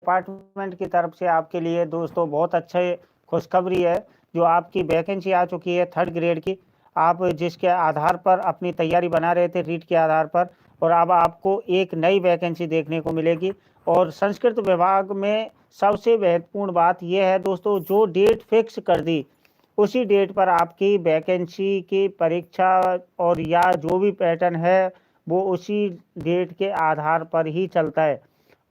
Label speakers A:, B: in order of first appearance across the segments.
A: Department की तरफ से आपके लिए दोस्तों बहुत अच्छे खुशखबरी है। जो आपकी वैकेंसी आ चुकी है 3rd ग्रेड की, आप जिसके आधार पर अपनी तैयारी बना रहे थे रीट के आधार पर, और अब आपको एक नई वैकेंसी देखने को मिलेगी। और संस्कृत विभाग में सबसे महत्वपूर्ण बात यह है दोस्तों, जो डेट फिक्स कर दी उसी डेट पर आपकी वैकेंसी की परीक्षा और या जो भी पैटर्न है वो उसी डेट के आधार पर ही चलता है।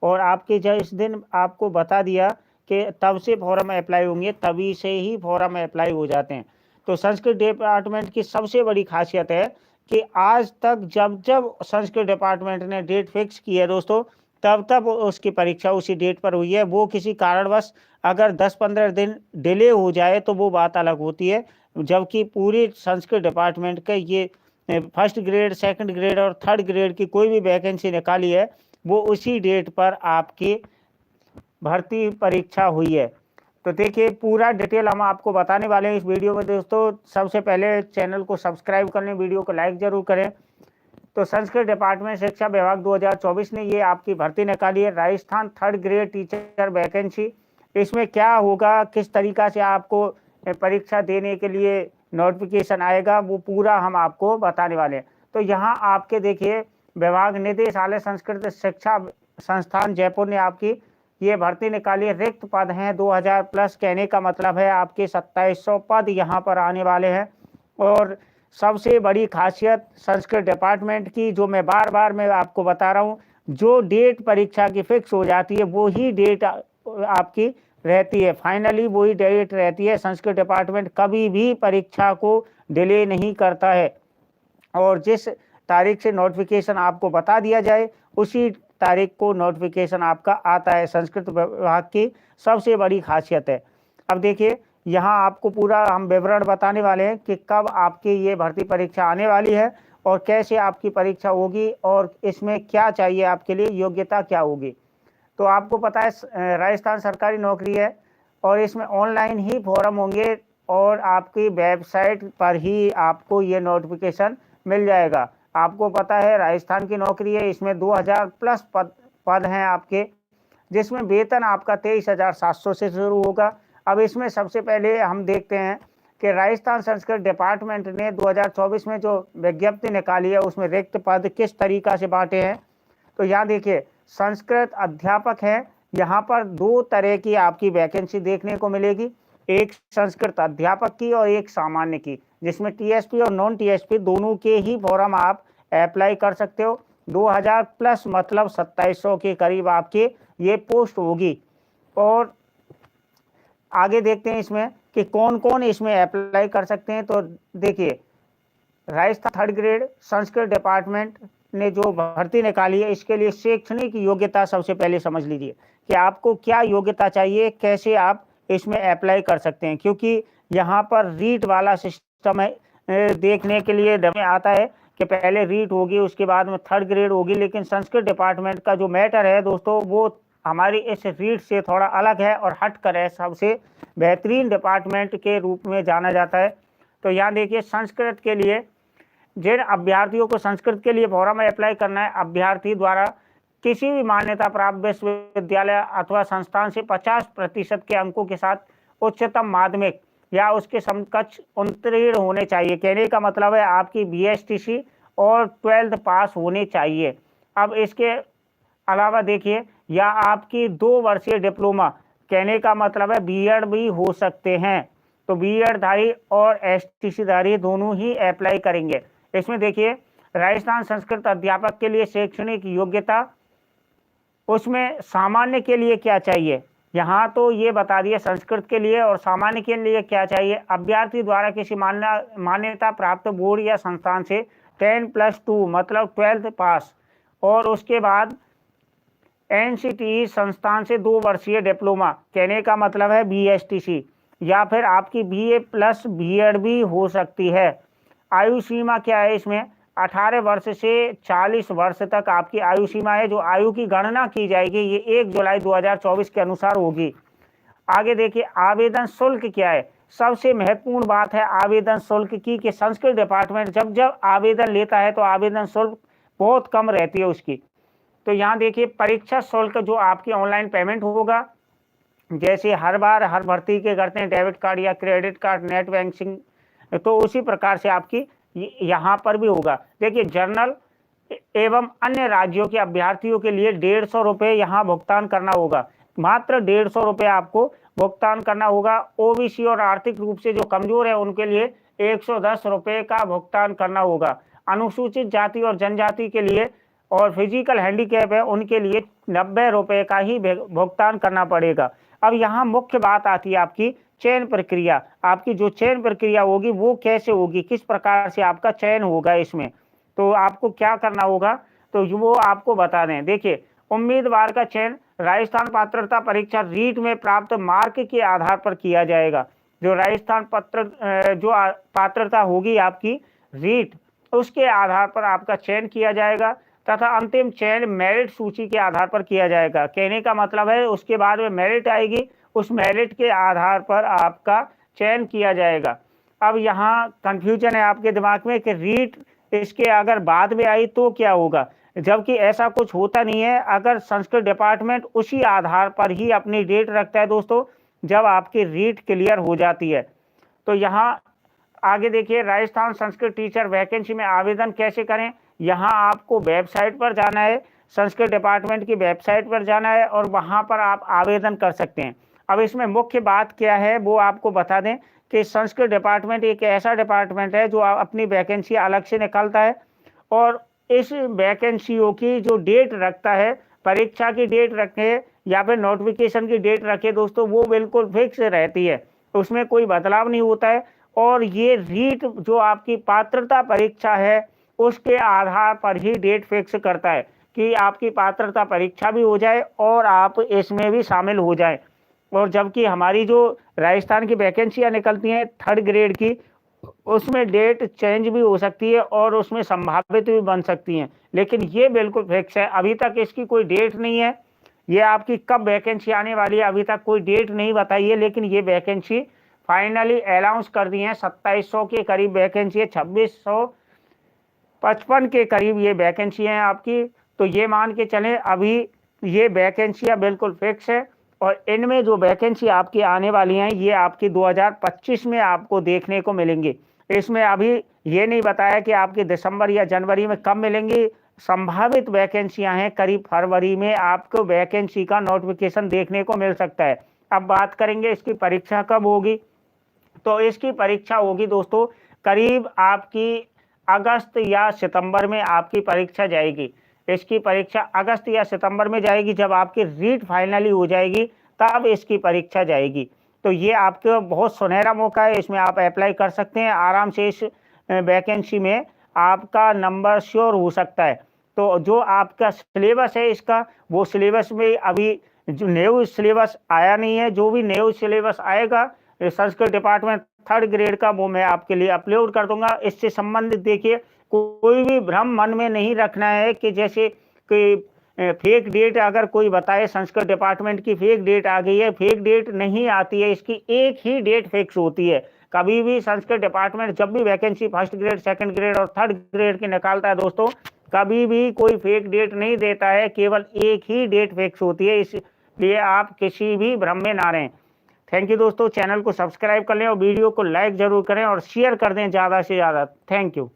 A: और आपके जिस दिन आपको बता दिया कि तब से फॉर्म अप्लाई होंगे, तभी से ही फॉर्म अप्लाई हो जाते हैं। तो संस्कृत डिपार्टमेंट की सबसे बड़ी खासियत है कि आज तक जब जब संस्कृत डिपार्टमेंट ने डेट फिक्स की है दोस्तों, तब तब उसकी परीक्षा उसी डेट पर हुई है। वो किसी कारणवश अगर 10-15 दिन डिले हो जाए तो वो बात अलग होती है, जबकि पूरी संस्कृत डिपार्टमेंट के ये 1st ग्रेड, 2nd ग्रेड और 3rd ग्रेड की कोई भी वैकेंसी निकाली है वो उसी डेट पर आपकी भर्ती परीक्षा हुई है। तो देखिए पूरा डिटेल हम आपको बताने वाले हैं इस वीडियो में दोस्तों। सबसे पहले चैनल को सब्सक्राइब कर लें, वीडियो को लाइक जरूर करें। तो संस्कृत डिपार्टमेंट शिक्षा विभाग 2024 ने ये आपकी भर्ती निकाली है, Rajasthan 3rd grade teacher vacancy. इसमें क्या होगा, किस तरीका से आपको परीक्षा देने के लिए नोटिफिकेशन आएगा, वो पूरा हम आपको बताने वाले हैं। तो यहाँ आपके देखिए विभाग निदेशालय संस्कृत शिक्षा संस्थान जयपुर ने आपकी ये भर्ती निकाली है। रिक्त पद हैं 2000 प्लस, कहने का मतलब है आपके 2700 पद यहाँ पर आने वाले हैं। और सबसे बड़ी खासियत संस्कृत डिपार्टमेंट की, जो मैं बार बार मैं आपको बता रहा हूँ, जो डेट परीक्षा की फिक्स हो जाती है वो ही डेट आपकी रहती है, फाइनली वही डेट रहती है। संस्कृत डिपार्टमेंट कभी भी परीक्षा को डिले नहीं करता है, और जिस तारीख से नोटिफिकेशन आपको बता दिया जाए उसी तारीख को नोटिफिकेशन आपका आता है। संस्कृत विभाग की सबसे बड़ी खासियत है। अब देखिए यहाँ आपको पूरा हम विवरण बताने वाले हैं कि कब आपकी ये भर्ती परीक्षा आने वाली है और कैसे आपकी परीक्षा होगी और इसमें क्या चाहिए, आपके लिए योग्यता क्या होगी। तो आपको पता है राजस्थान सरकारी नौकरी है और इसमें ऑनलाइन ही फॉर्म होंगे और आपकी वेबसाइट पर ही आपको ये नोटिफिकेशन मिल जाएगा। आपको पता है राजस्थान की नौकरी है, इसमें 2000 प्लस पद हैं आपके, जिसमें वेतन आपका 23,700 से शुरू होगा। अब इसमें सबसे पहले हम देखते हैं कि राजस्थान संस्कृत डिपार्टमेंट ने 2024 में जो विज्ञप्ति निकाली है उसमें रिक्त पद किस तरीका से बांटे हैं। तो यहाँ देखिए संस्कृत अध्यापक है, यहाँ पर 2 तरह की आपकी वैकेंसी देखने को मिलेगी, एक संस्कृत अध्यापक की और एक सामान्य की, जिसमें टीएसपी और नॉन टीएसपी दोनों के ही फॉर्म आप अप्लाई कर सकते हो। 2000 प्लस मतलब 2700 के करीब आपके ये पोस्ट होगी। और आगे देखते हैं इसमें कि कौन कौन इसमें अप्लाई कर सकते हैं। तो देखिए Rajasthan 3rd grade Sanskrit department ने जो भर्ती निकाली है इसके लिए शैक्षणिक योग्यता सबसे पहले समझ लीजिए कि आपको क्या योग्यता चाहिए, कैसे आप इसमें अप्लाई कर सकते हैं, क्योंकि यहाँ पर रीट वाला सिस्टम है। देखने के लिए डमे आता है कि पहले रीट होगी उसके बाद में 3rd ग्रेड होगी, लेकिन संस्कृत डिपार्टमेंट का जो मैटर है दोस्तों वो हमारी इस रीट से थोड़ा अलग है और हट कर है, सबसे बेहतरीन डिपार्टमेंट के रूप में जाना जाता है। तो यहाँ देखिए संस्कृत के लिए जिन अभ्यर्थियों को संस्कृत के लिए फॉर्म अप्लाई करना है, अभ्यर्थी द्वारा किसी भी मान्यता प्राप्त विश्वविद्यालय अथवा संस्थान से 50% के अंकों के साथ उच्चतम माध्यमिक या उसके समकक्ष उत्तीर्ण होने चाहिए। कहने का मतलब है आपकी बीएसटीसी और 12th पास होने चाहिए। अब इसके अलावा देखिए या आपकी 2 वर्षीय डिप्लोमा, कहने का मतलब है बीएड भी हो सकते हैं। तो बीएड धारी और एसटीसी धारी दोनों ही अप्लाई करेंगे। इसमें देखिए राजस्थान संस्कृत अध्यापक के लिए शैक्षणिक योग्यता, उसमें सामान्य के लिए क्या चाहिए, यहाँ तो ये बता दिए संस्कृत के लिए, और सामान्य के लिए क्या चाहिए। अभ्यर्थी द्वारा किसी मान्यता प्राप्त बोर्ड या संस्थान से 10+2 मतलब 12th पास, और उसके बाद एनसीटी संस्थान से 2 वर्षीय डिप्लोमा, कहने का मतलब है बीएसटीसी, या फिर आपकी बीए प्लस बीएड भी हो सकती है। आयु सीमा क्या है इसमें, 18 वर्ष से 40 वर्ष तक आपकी आयु सीमा है। जो आयु की गणना की जाएगी ये 1 जुलाई 2024 के अनुसार होगी। आगे देखिए आवेदन शुल्क क्या है, सबसे महत्वपूर्ण बात है आवेदन शुल्क की, कि संस्कृत डिपार्टमेंट जब जब आवेदन लेता है तो आवेदन शुल्क बहुत कम रहती है उसकी। तो यहाँ देखिए परीक्षा शुल्क जो आपकी ऑनलाइन पेमेंट होगा, जैसे हर बार हर भर्ती के करते हैं डेबिट कार्ड या क्रेडिट कार्ड, नेट बैंकिंग, तो उसी प्रकार से आपकी यहाँ पर भी होगा। देखिए जनरल एवं अन्य राज्यों के अभ्यर्थियों के लिए 150 रुपये यहाँ भुगतान करना होगा, मात्र 150 रुपये आपको भुगतान करना होगा। ओबीसी और आर्थिक रूप से जो कमजोर है उनके लिए 110 रुपये का भुगतान करना होगा। अनुसूचित जाति और जनजाति के लिए और फिजिकल हैंडीकैप है उनके लिए 90 रुपये का ही भुगतान करना पड़ेगा। अब यहाँ मुख्य बात आती है आपकी चयन प्रक्रिया। आपकी जो चयन प्रक्रिया होगी वो कैसे होगी, किस प्रकार से आपका चयन होगा इसमें, तो आपको क्या करना होगा तो वो आपको बता दें। देखिए उम्मीदवार का चयन राजस्थान पात्रता परीक्षा रीट में प्राप्त मार्क के आधार पर किया जाएगा। जो राजस्थान जो पात्रता होगी आपकी रीट, उसके आधार पर आपका चयन किया जाएगा तथा अंतिम चयन मेरिट सूची के आधार पर किया जाएगा। कहने का मतलब है उसके बाद में मेरिट आएगी, उस मेरिट के आधार पर आपका चयन किया जाएगा। अब यहाँ कंफ्यूजन है आपके दिमाग में कि रीट इसके अगर बाद में आई तो क्या होगा, जबकि ऐसा कुछ होता नहीं है। अगर संस्कृत डिपार्टमेंट उसी आधार पर ही अपनी डेट रखता है दोस्तों जब आपकी रीट क्लियर हो जाती है। तो यहाँ आगे देखिए राजस्थान संस्कृत टीचर वैकेंसी में आवेदन कैसे करें। यहाँ आपको वेबसाइट पर जाना है, संस्कृत डिपार्टमेंट की वेबसाइट पर जाना है और वहाँ पर आप आवेदन कर सकते हैं। अब इसमें मुख्य बात क्या है वो आपको बता दें कि संस्कृत डिपार्टमेंट एक ऐसा डिपार्टमेंट है जो अपनी वैकेंसी अलग से निकालता है और इस वैकेंसियों की जो डेट रखता है, परीक्षा की डेट रखे या फिर नोटिफिकेशन की डेट रखे दोस्तों, वो बिल्कुल फिक्स रहती है, उसमें कोई बदलाव नहीं होता है। और ये रीट जो आपकी पात्रता परीक्षा है उसके आधार पर ही डेट फिक्स करता है कि आपकी पात्रता परीक्षा भी हो जाए और आप इसमें भी शामिल हो जाए। और जबकि हमारी जो राजस्थान की वैकेंसियाँ निकलती हैं 3rd ग्रेड की, उसमें डेट चेंज भी हो सकती है और उसमें संभावित भी बन सकती हैं, लेकिन ये बिल्कुल फिक्स है। अभी तक इसकी कोई डेट नहीं है, ये आपकी कब वैकेंसी आने वाली है अभी तक कोई डेट नहीं बताई है, लेकिन ये वैकेंसी फाइनली अनाउंस कर दी है। 2700 के करीब वैकेंसी है, 2655 के करीब ये वैकेंसी है आपकी। तो ये मान के चलें अभी ये वैकेंसियाँ बिल्कुल फिक्स है और इनमें जो वैकेंसी आपकी आने वाली हैं ये आपकी 2025 में आपको देखने को मिलेंगी। इसमें अभी ये नहीं बताया कि आपके दिसंबर या जनवरी में कब मिलेंगी। संभावित वैकेंसियां हैं, करीब फरवरी में आपको वैकेंसी का नोटिफिकेशन देखने को मिल सकता है। अब बात करेंगे इसकी परीक्षा कब होगी, तो इसकी परीक्षा होगी दोस्तों करीब आपकी अगस्त या सितंबर में आपकी परीक्षा जाएगी। इसकी परीक्षा अगस्त या सितंबर में जाएगी, जब आपकी रीट फाइनली हो जाएगी तब इसकी परीक्षा जाएगी। तो ये आपके बहुत सुनहरा मौका है, इसमें आप अप्लाई कर सकते हैं आराम से। इस वैकेंसी में आपका नंबर श्योर हो सकता है। तो जो आपका सिलेबस है इसका, वो सिलेबस में अभी जो न्यू सिलेबस आया नहीं है, जो भी न्यू सिलेबस आएगा संस्कृत डिपार्टमेंट 3rd ग्रेड का वो मैं आपके लिए अपलोड कर दूंगा। इससे संबंधित देखिए कोई भी भ्रम मन में नहीं रखना है कि जैसे कोई फेक डेट अगर कोई बताए संस्कृत डिपार्टमेंट की फेक डेट आ गई है, फेक डेट नहीं आती है, इसकी एक ही डेट फिक्स होती है। कभी भी संस्कृत डिपार्टमेंट जब भी vacancy 1st grade 2nd grade और 3rd ग्रेड की निकालता है दोस्तों, कभी भी कोई फेक डेट नहीं देता है, केवल एक ही डेट फिक्स होती है। इसलिए आप किसी भी भ्रम में ना रहें। थैंक यू दोस्तों, चैनल को सब्सक्राइब कर लें और वीडियो को लाइक जरूर करें और शेयर कर दें ज़्यादा से ज़्यादा। Thank you.